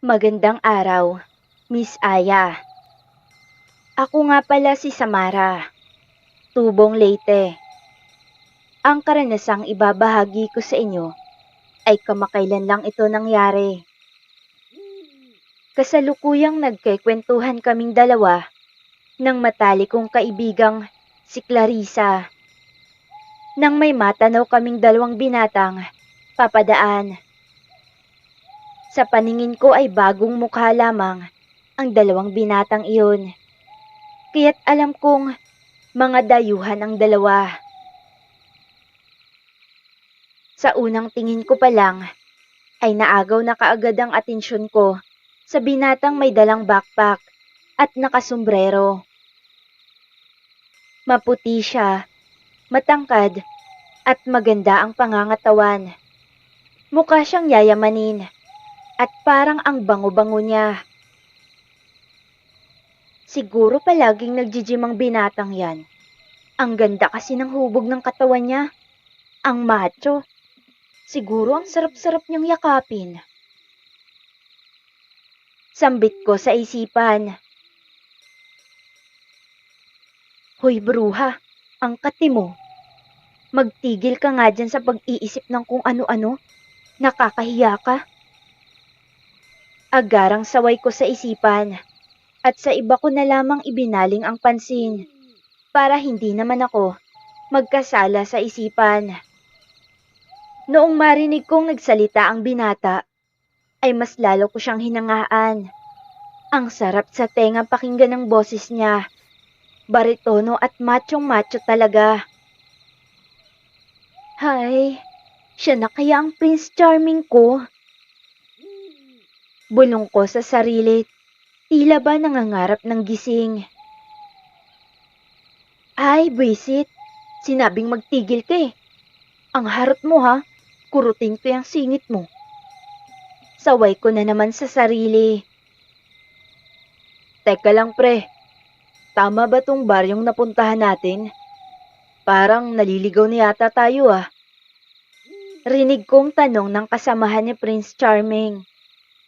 Magandang araw, Miss Aya. Ako nga pala si Samara, tubong Leyte. Ang karanasang ibabahagi ko sa inyo ay kamakailan lang ito nangyari. Kasalukuyang nagkikwentuhan kaming dalawa ng matalikong kaibigang si Clarissa. Nang may matanaw kaming dalawang binatang papadaan. Sa paningin ko ay bagong mukha lamang ang dalawang binatang iyon. Kaya't alam kong mga dayuhan ang dalawa. Sa unang tingin ko pa lang ay naagaw na kaagad ang atensyon ko sa binatang may dalang backpack at nakasombrero. Maputi siya, matangkad at maganda ang pangangatawan. Mukha siyang yayamanin at parang ang bango-bango niya. Siguro palaging nagji-gym ang binatang yan. Ang ganda kasi ng hubog ng katawan niya. Ang macho. Siguro ang sarap-sarap niyang yakapin. Sambit ko sa isipan. Hoy bruha, ang kati mo. Magtigil ka nga dyan sa pag-iisip ng kung ano-ano. Nakakahiya ka. Agarang saway ko sa isipan at sa iba ko na lamang ibinaling ang pansin para hindi naman ako magkasala sa isipan. Noong marinig kong nagsalita ang binata, ay mas lalo ko siyang hinangaan. Ang sarap sa tenga pakinggan ng boses niya. Baritono at machong-macho talaga. Hay, siya na kaya ang Prince Charming ko? Bulong ko sa sarili, tila ba nangangarap ng gising. Ay, Bwisit, sinabing magtigil ka eh. Ang harot mo ha, kurutin ko yung singit mo. Saway ko na naman sa sarili. Teka lang pre, tama ba tong bar yung napuntahan natin? Parang naliligaw na yata tayo ah. Rinig kong tanong ng kasamahan ni Prince Charming.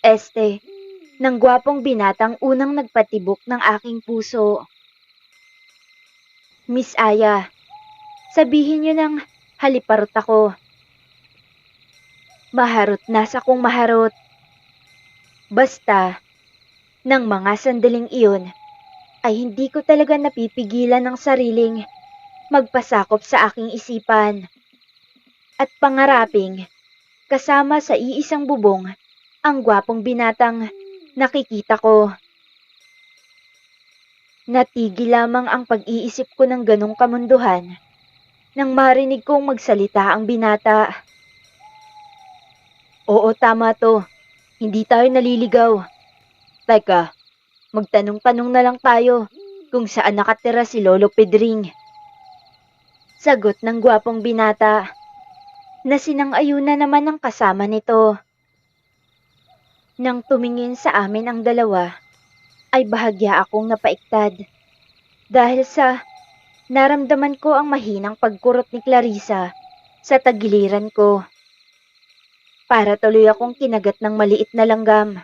Ng gwapong binatang unang nagpatibok ng aking puso. Miss Aya, sabihin niyo ng haliparot ako. Maharot na sa kong maharot. Basta, nang mga sandaling iyon, ay hindi ko talaga napipigilan ng sariling magpasakop sa aking isipan. At pangaraping, kasama sa iisang bubong, ang gwapong binatang nakikita ko. Natigil lamang ang pag-iisip ko ng ganong kamunduhan nang marinig kong magsalita ang binata. Oo, tama to. Hindi tayo naliligaw. Teka, magtanong-tanong na lang tayo kung saan nakatira si Lolo Pedring. Sagot ng gwapong binata na sinang-ayuna naman ang kasama nito. Nang tumingin sa amin ang dalawa, ay bahagya akong napaiktad dahil sa naramdaman ko ang mahinang pagkurot ni Clarissa sa tagiliran ko. Para tuloy akong kinagat ng maliit na langgam.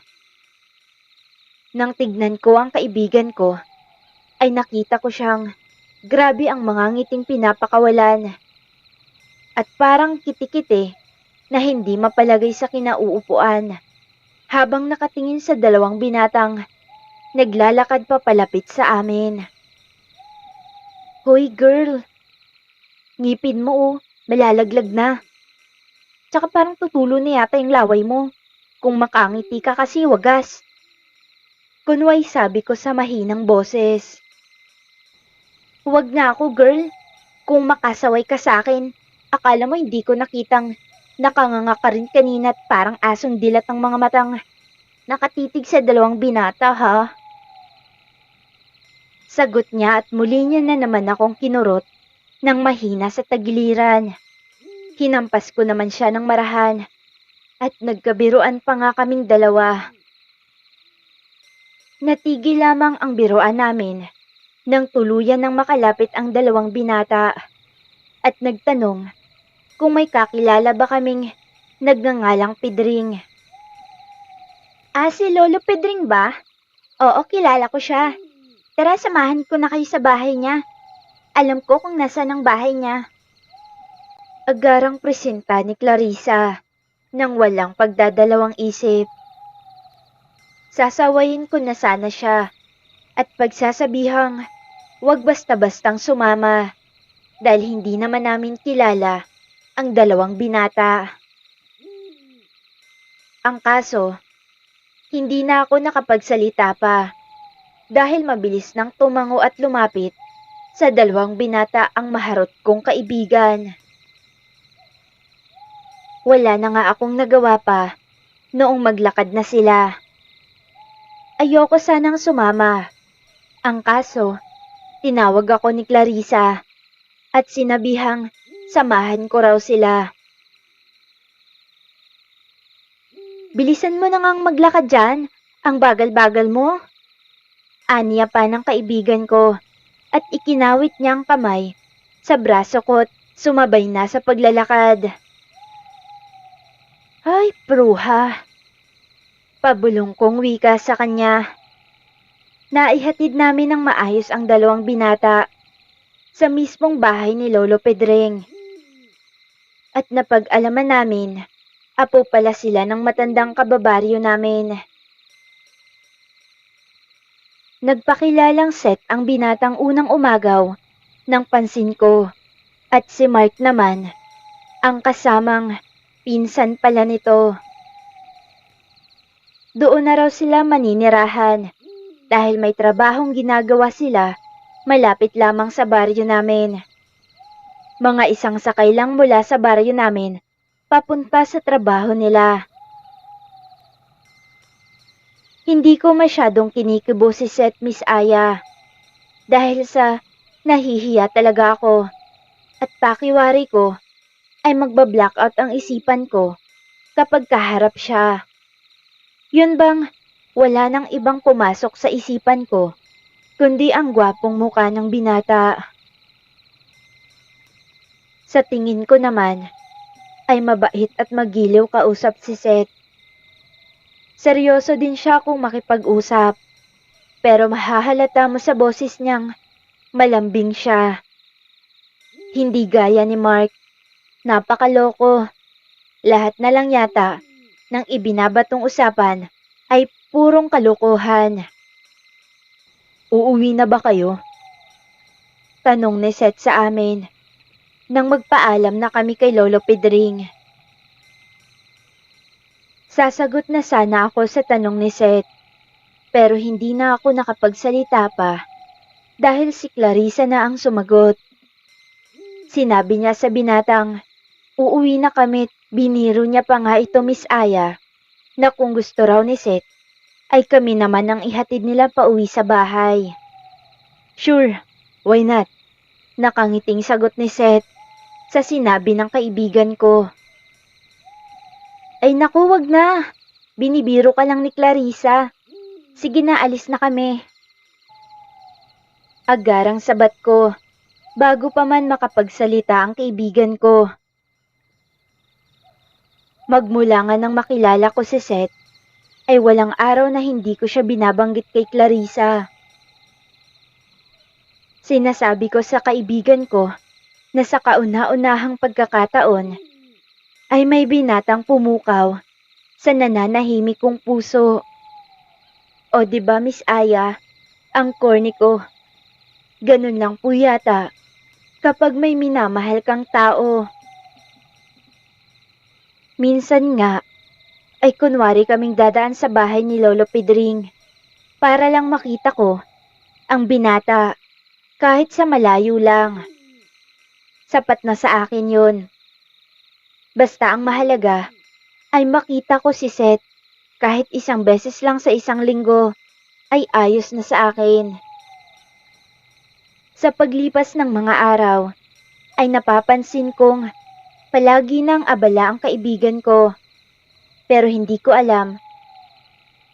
Nang tignan ko ang kaibigan ko, ay nakita ko siyang grabe ang mga ngiting pinapakawalan. At parang kitikite na hindi mapalagay sa kinauupuan habang nakatingin sa dalawang binatang naglalakad pa palapit sa amin. Hoy girl, ngipin mo oh, malalaglag na. Tsaka parang tutulo na yata yung laway mo. Kung makangiti ka kasi wagas. Kunway sabi ko sa mahinang boses. Huwag na ako girl. Kung makasaway ka sa akin, akala mo hindi ko nakitang nakanganga ka rin kanina at parang asong dilat ang mga matang nakatitig sa dalawang binata ha? Sagot niya at muli niya na naman akong kinurot ng mahina sa tagiliran. Hinampas ko naman siya ng marahan at nagkabiruan pa nga kaming dalawa. Natigil lamang ang biruan namin nang tuluyan ng makalapit ang dalawang binata at nagtanong kung may kakilala ba kaming nagngangalang Pedring. Si Lolo Pedring ba? Oo, kilala ko siya. Tara, samahan ko na kayo sa bahay niya. Alam ko kung nasaan ang bahay niya. Agarang presenta ni Clarissa nang walang pagdadalawang isip. Sasawayin ko na sana siya at pagsasabihang wag basta-bastang sumama dahil hindi naman namin kilala ang dalawang binata. Ang kaso, hindi na ako nakapagsalita pa dahil mabilis nang tumango at lumapit sa dalawang binata ang maharot kong kaibigan. Wala na nga akong nagawa pa noong maglakad na sila. Ayoko sanang sumama. Ang kaso, tinawag ako ni Clarissa at sinabihang samahan ko raw sila. Bilisan mo na ngang maglakad dyan, ang bagal-bagal mo. Aniya pa ng kaibigan ko at ikinawit niya ang kamay sa braso ko at sumabay na sa paglalakad. Ay, pruha. Pabulong kong wika sa kanya. Naihatid namin ng maayos ang dalawang binata sa mismong bahay ni Lolo Pedring. At napag-alaman namin, apo pala sila ng matandang kababaryo namin. Nagpakilalang Seth ang binatang unang umagaw ng pansin ko at si Mark naman ang kasamang pinsan pala nito. Doon na raw sila maninirahan dahil may trabahong ginagawa sila malapit lamang sa baryo namin. Mga isang sakay lang mula sa baryo namin papunta sa trabaho nila. Hindi ko masyadong kinikibo si Seth, Miss Aya, dahil sa nahihiya talaga ako at pakiwari ko ay magba-blackout ang isipan ko kapag kaharap siya. Yun bang wala nang ibang pumasok sa isipan ko kundi ang gwapong mukha ng binata. Sa tingin ko naman ay mabait at magiliw kausap si Seth. Seryoso din siya kung makipag-usap, pero mahahalata mo sa boses niyang malambing siya. Hindi gaya ni Mark, napakaloko. Lahat na lang yata ng ibinabatong usapan ay purong kalokohan. Uuwi na ba kayo? Tanong ni Seth sa amin nang magpaalam na kami kay Lolo Pedring. Sasagot na sana ako sa tanong ni Seth, pero hindi na ako nakapagsalita pa dahil si Clarissa na ang sumagot. Sinabi niya sa binatang, uuwi na kami, biniro niya pa nga ito, Miss Aya, na kung gusto raw ni Seth, ay kami naman ang ihatid nila pauwi sa bahay. Sure, why not? Nakangiting sagot ni Seth sa sinabi ng kaibigan ko. Ay naku, wag na. Binibiro ka lang ni Clarissa. Sige na, alis na kami. Agarang sabat ko, bago pa man makapagsalita ang kaibigan ko. Magmula nga nang makilala ko si Seth, ay walang araw na hindi ko siya binabanggit kay Clarissa. Sinasabi ko sa kaibigan ko na sa kauna-unahang pagkakataon ay may binatang pumukaw sa nananahimik kong puso. O diba, Miss Aya, ang corny ko. Ganun lang po yata kapag may minamahal kang tao. Minsan nga ay kunwari kaming dadaan sa bahay ni Lolo Pedring para lang makita ko ang binata kahit sa malayo lang. Sapat na sa akin yun. Basta ang mahalaga ay makita ko si Seth kahit isang beses lang sa isang linggo ay ayos na sa akin. Sa paglipas ng mga araw ay napapansin kong palagi nang abala ang kaibigan ko, pero hindi ko alam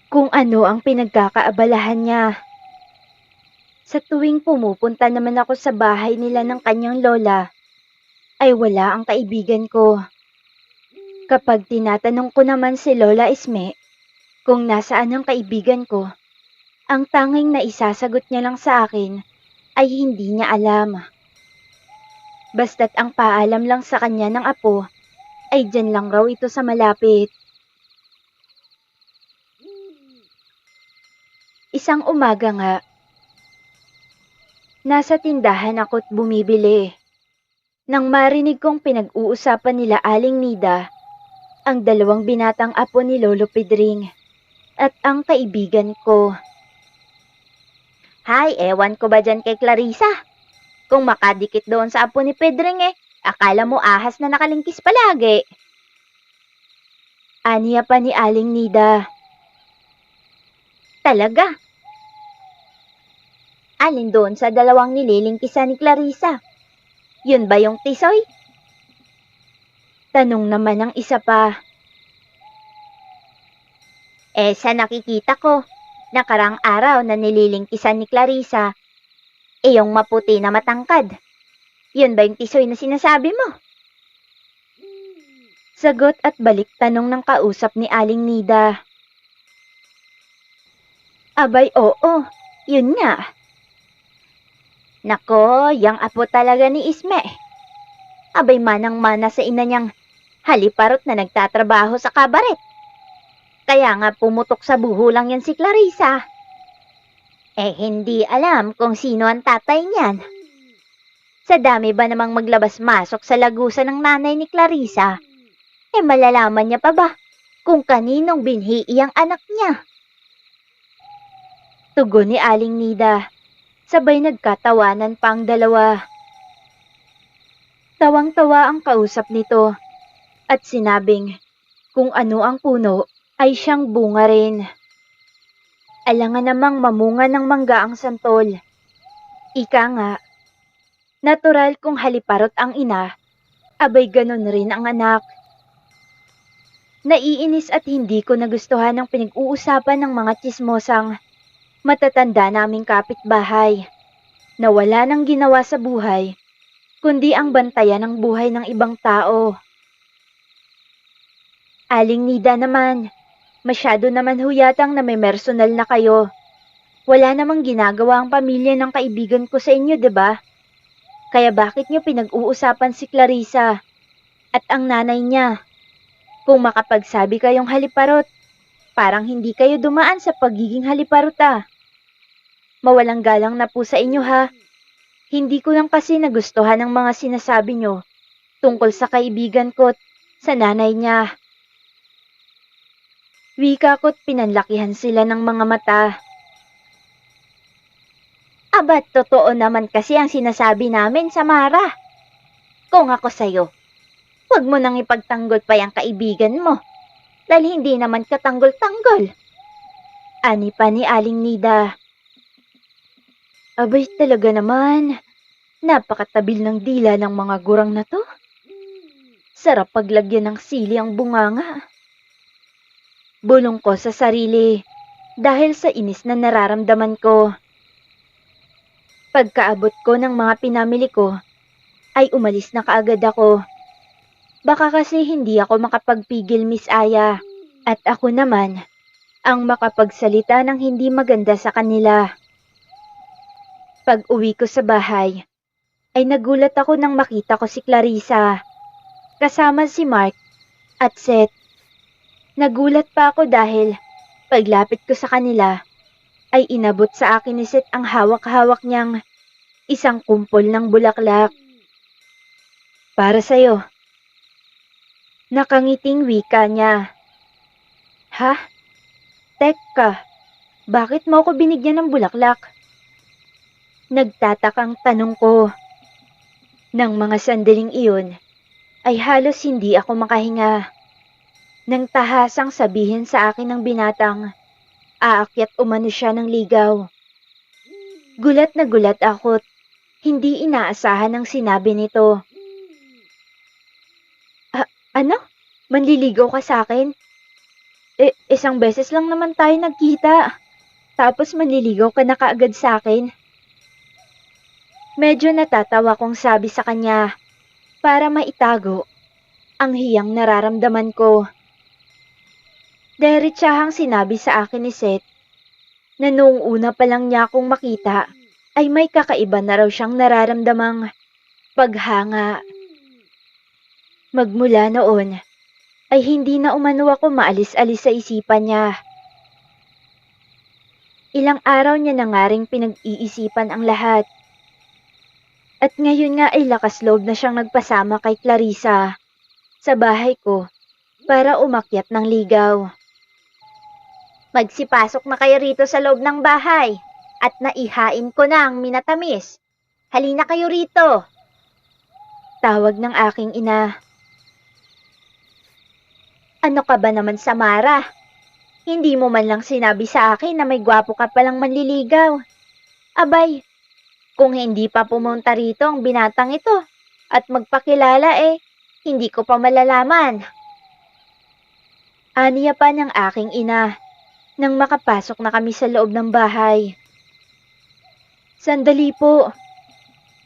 kung ano ang pinagkakaabalahan niya. Sa tuwing pumupunta naman ako sa bahay nila ng kanyang lola, ay wala ang kaibigan ko. Kapag tinatanong ko naman si Lola Isme, Kung nasaan ang kaibigan ko, ang tanging na isasagot niya lang sa akin ay hindi niya alam. Basta't ang paalam lang sa kanya ng apo ay dyan lang raw ito sa malapit. Isang umaga nga, nasa tindahan ako't bumibili. Nang marinig kong pinag-uusapan nila Aling Nida, ang dalawang binatang apo ni Lolo Pedring, at ang kaibigan ko. Hay, ewan ko ba dyan kay Clarissa? Kung makadikit doon sa apo ni Pedring akala mo ahas na nakalingkis palagi. Aniya pa ni Aling Nida. Talaga? Alin doon sa dalawang nililingkisan ni Clarissa? Yun ba yung tisoy? Tanong naman ng isa pa. Sa nakikita ko, nakarang araw na nililingkisan ni Clarissa, yung maputi na matangkad. Yun ba yung tisoy na sinasabi mo? Sagot at balik tanong ng kausap ni Aling Nida. Abay, oo, yun nga. Nako, yang apo talaga ni Isme. Abay manang-mana sa ina niyang haliparot na nagtatrabaho sa kabaret. Kaya nga pumutok sa buho lang yan si Clarissa. Hindi alam kung sino ang tatay niyan. Sa dami ba namang maglabas-masok sa lagusan ng nanay ni Clarissa, malalaman niya pa ba kung kaninong binhi iyang anak niya? Tugon ni Aling Nida. Sabay nagkatawanan pa ang dalawa. Tawang-tawa ang kausap nito at sinabing kung ano ang puno ay siyang bunga rin. Alangan namang mamunga ng mangga ang santol. Ika nga, natural kung haliparot ang ina, abay ganon rin ang anak. Naiinis at hindi ko nagustuhan ang pinag-uusapan ng mga tsismosang matatanda naming kapitbahay na wala nang ginawa sa buhay kundi ang bantayan ng buhay ng ibang tao. Aling Nida naman, masyado naman huyatang na may personal na kayo. Wala namang ginagawa ang pamilya ng kaibigan ko sa inyo, 'di ba? Kaya bakit niyo pinag-uusapan si Clarissa at ang nanay niya? Kung makapagsabi kayong haliparot, parang hindi kayo dumaan sa pagiging haliparot Mawalang galang na po sa inyo ha. Hindi ko lang kasi nagustuhan ang mga sinasabi nyo tungkol sa kaibigan ko't sa nanay niya. Wika ko't pinanlakihan sila ng mga mata. Abat, totoo naman kasi ang sinasabi namin, Samara. Kung ako sa'yo, huwag mo nang ipagtanggol pa yung kaibigan mo. Dahil hindi naman katanggol-tanggol. Ani pa ni Aling Nida. Abay talaga naman, napakatabil ng dila ng mga gurang na to. Sarap paglagyan ng sili ang bunganga. Bulong ko sa sarili dahil sa inis na nararamdaman ko. Pagkaabot ko ng mga pinamili ko, ay umalis na kaagad ako. Baka kasi hindi ako makapagpigil, Miss Aya, at ako naman ang makapagsalita ng hindi maganda sa kanila. Pag-uwi ko sa bahay, ay nagulat ako nang makita ko si Clarissa, kasama si Mark at Seth. Nagulat pa ako dahil paglapit ko sa kanila, ay inabot sa akin ni Seth ang hawak-hawak niyang isang kumpol ng bulaklak. Para sa'yo. Nakangiting wika niya. Ha? Teka, bakit mo ako binigyan ng bulaklak? Nagtatakang tanong ko. Nang mga sandaling iyon, ay halos hindi ako makahinga. Nang tahasang sabihin sa akin ng binatang, aakyat umano siya ng ligaw. Gulat na gulat ako't hindi inaasahan ang sinabi nito. Ano? Manliligaw ka sa akin? Isang beses lang naman tayo nagkita. Tapos manliligaw ka na kaagad sa akin. Medyo natatawa kong sabi sa kanya para maitago ang hiyang nararamdaman ko. Diretsahang sinabi sa akin ni Seth na noong una pa lang niya akong makita ay may kakaiba na raw siyang nararamdamang paghanga. Magmula noon ay hindi na umano ako maalis-alis sa isipan niya. Ilang araw niya na nga ring pinag-iisipan ang lahat. At ngayon nga ay lakas loob na siyang nagpasama kay Clarissa sa bahay ko para umakyat ng ligaw. Magsipasok na kayo rito sa loob ng bahay at naihain ko na ang minatamis. Halina kayo rito. Tawag ng aking ina. Ano ka ba naman, Samara? Hindi mo man lang sinabi sa akin na may gwapo ka palang manliligaw. Abay, kung hindi pa pumunta rito ang binatang ito at magpakilala hindi ko pa malalaman. Aniya pa ng aking ina nang makapasok na kami sa loob ng bahay. Sandali po.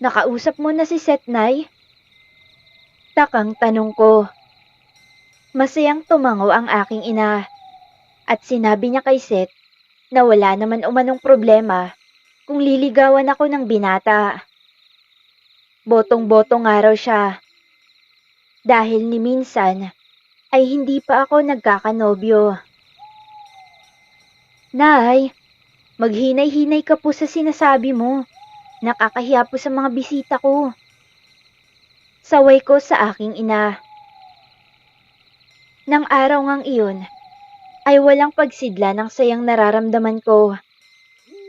Nakausap mo na si Seth, Nay? Takang tanong ko. Masayang tumango ang aking ina at sinabi niya kay Seth na wala naman umanong problema kung liligawan ako ng binata. Botong-botong nga raw siya. Dahil ni minsan ay hindi pa ako nagkakanobyo. Nay, maghinay-hinay ka po sa sinasabi mo. Nakakahiya po sa mga bisita ko. Saway ko sa aking ina. Nang araw ngang iyon, ay walang pagsidla ng sayang nararamdaman ko.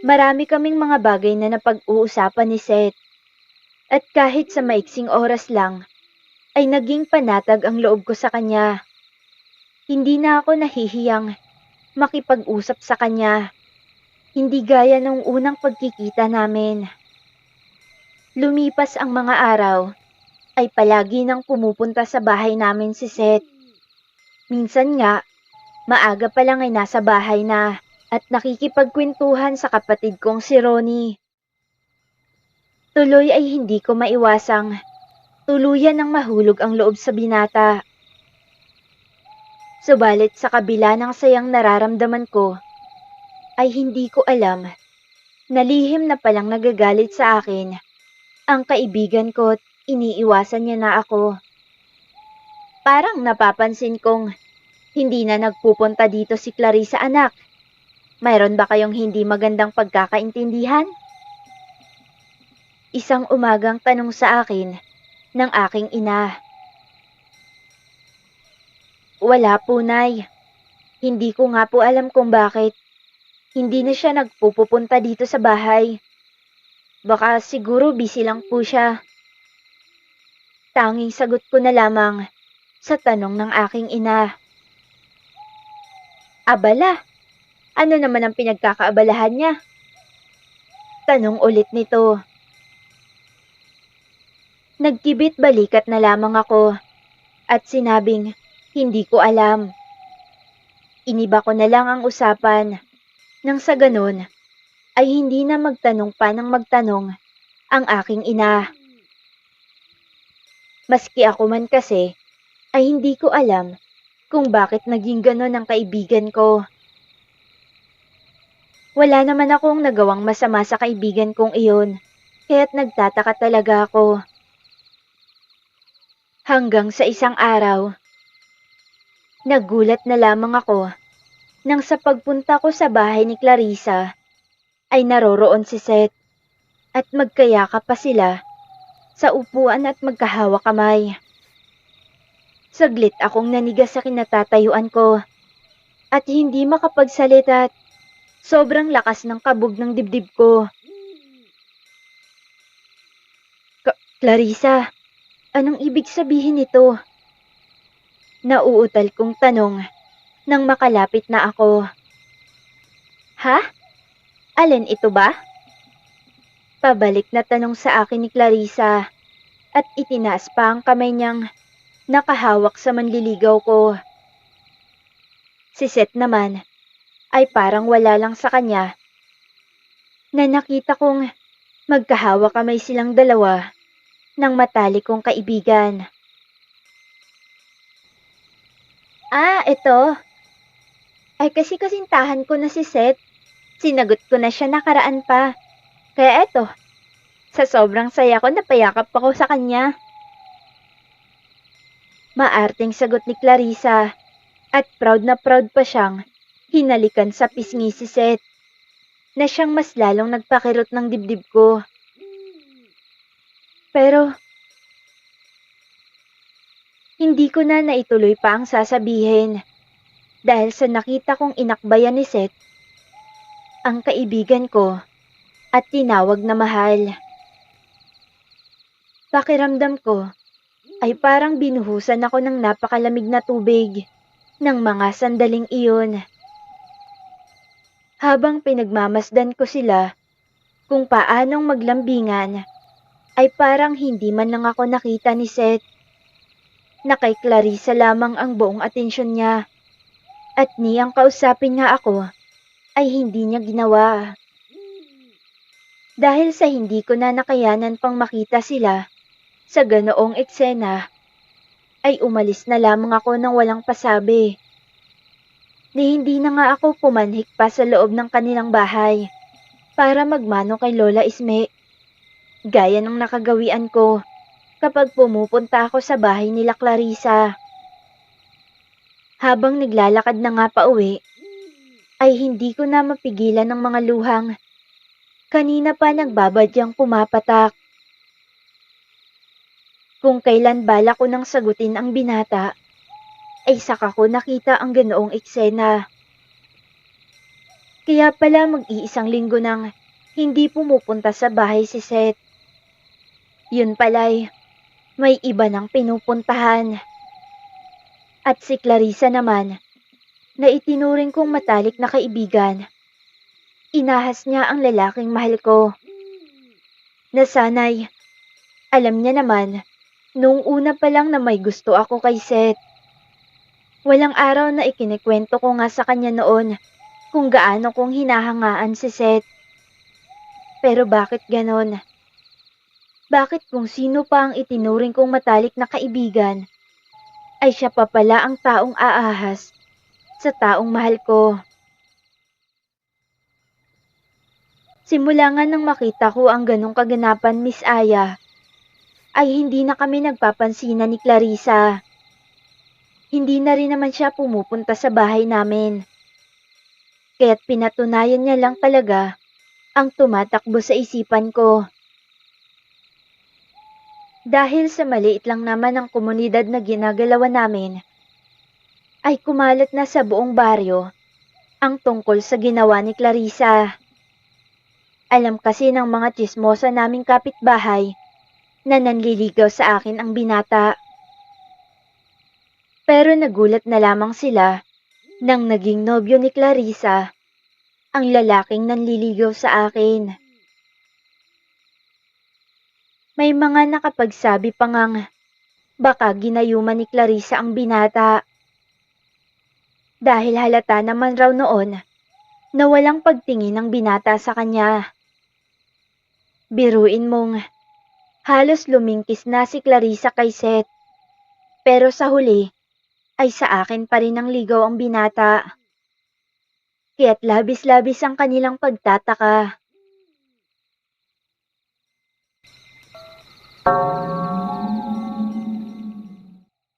Marami kaming mga bagay na napag-uusapan ni Seth. At kahit sa maiksing oras lang, ay naging panatag ang loob ko sa kanya. Hindi na ako nahihiyang makipag-usap sa kanya. Hindi gaya nung unang pagkikita namin. Lumipas ang mga araw, ay palagi nang pumupunta sa bahay namin si Seth. Minsan nga, maaga pa lang ay nasa bahay na at nakikipagkwentuhan sa kapatid kong si Ronnie. Tuloy ay hindi ko maiwasang tuluyan ng mahulog ang loob sa binata. Subalit sa kabila ng sayang nararamdaman ko, ay hindi ko alam na lihim na palang nagagalit sa akin ang kaibigan ko at iniiwasan niya na ako. Parang napapansin kong hindi na nagpupunta dito si Clarissa, anak. Mayroon ba kayong hindi magandang pagkakaintindihan? Isang umagang tanong sa akin ng aking ina. Wala po, Nay. Hindi ko nga po alam kung bakit. Hindi na siya nagpupunta dito sa bahay. Baka siguro busy lang po siya. Tanging sagot ko na lamang sa tanong ng aking ina. Abala, ano naman ang pinagkakaabalahan niya? Tanong ulit nito. Nagkibit balikat na lamang ako at sinabing hindi ko alam. Iniba ko na lang ang usapan nang sa ganun ay hindi na magtanong pa ng magtanong ang aking ina. Maski ako man kasi ay hindi ko alam kung bakit naging ganon ang kaibigan ko. Wala naman akong nagawang masama sa kaibigan kong iyon, kaya't nagtataka talaga ako. Hanggang sa isang araw, nagulat na lamang ako nang sa pagpunta ko sa bahay ni Clarissa ay naroroon si Seth at magkayakap pa sila sa upuan at magkahawak kamay. Saglit akong nanigas sa kinatatayuan ko at hindi makapagsalita at sobrang lakas ng kabog ng dibdib ko. Clarissa, anong ibig sabihin nito? Nauutal kong tanong nang makalapit na ako. Ha? Alin ito ba? Pabalik na tanong sa akin ni Clarissa at itinaas pa ang kamay niyang nakahawak sa manliligaw ko. Si Seth naman ay parang wala lang sa kanya na nakita kong magkahawak kamay silang dalawa ng matalik kong kaibigan. Ito. Ay kasi kasintahan ko na si Seth. Sinagot ko na siya nakaraan pa. Kaya eto, sa sobrang saya ko napayakap ako sa kanya. Maarting sagot ni Clarissa at proud na proud pa siyang hinalikan sa pisngi si Seth na siyang mas lalong nagpakirot ng dibdib ko. Pero hindi ko na naituloy pa ang sasabihin dahil sa nakita kong inakbayan ni Seth ang kaibigan ko at tinawag na mahal. Pakiramdam ko ay parang binuhusan ako ng napakalamig na tubig ng mga sandaling iyon. Habang pinagmamasdan ko sila kung paanong maglambingan, ay parang hindi man lang ako nakita ni Seth na kay Clarissa lamang ang buong atensyon niya at niyang kausapin nga ako ay hindi niya ginawa. Dahil sa hindi ko na nakayanan pang makita sila sa ganoong eksena, ay umalis na lamang ako ng walang pasabi. Ni hindi na nga ako pumanhik pa sa loob ng kanilang bahay para magmano kay Lola Isme, gaya ng nakagawian ko kapag pumupunta ako sa bahay nila Clarissa. Habang naglalakad na nga pa uwi, ay hindi ko na mapigilan ng mga luhang kanina pa nagbabadyang pumapatak. Kung kailan bala ko nang sagutin ang binata, ay saka ko nakita ang ganoong eksena. Kaya pala mag-iisang linggo nang hindi pumupunta sa bahay si Seth. Yun pala'y may iba nang pinupuntahan. At si Clarissa naman, na itinuring kong matalik na kaibigan, inahas niya ang lalaking mahal ko. Na sana'y alam niya naman nung una pa lang na may gusto ako kay Seth. Walang araw na ikinikwento ko nga sa kanya noon kung gaano kong hinahangaan si Seth. Pero bakit ganon? Bakit kung sino pa ang itinuring kong matalik na kaibigan, ay siya pa pala ang taong aahas sa taong mahal ko? Simula nga nang makita ko ang ganong kaganapan, Miss Aya, ay hindi na kami nagpapansinan ni Clarissa. Hindi na rin naman siya pumupunta sa bahay namin. Kaya't pinatunayan niya lang talaga ang tumatakbo sa isipan ko. Dahil sa maliit lang naman ang komunidad na ginagalawan namin, ay kumalat na sa buong baryo ang tungkol sa ginawa ni Clarissa. Alam kasi ng mga tsismosa naming kapitbahay na nanliligaw sa akin ang binata. Pero nagulat na lamang sila nang naging nobyo ni Clarissa ang lalaking nanliligaw sa akin. May mga nakapagsabi pa ngang baka ginayuman ni Clarissa ang binata. Dahil halata naman raw noon na walang pagtingin ng binata sa kanya. Biruin mong halos lumingkis na si Clarissa kay Seth, pero sa huli ay sa akin pa rin ang ligaw ang binata. Kaya't labis-labis ang kanilang pagtataka.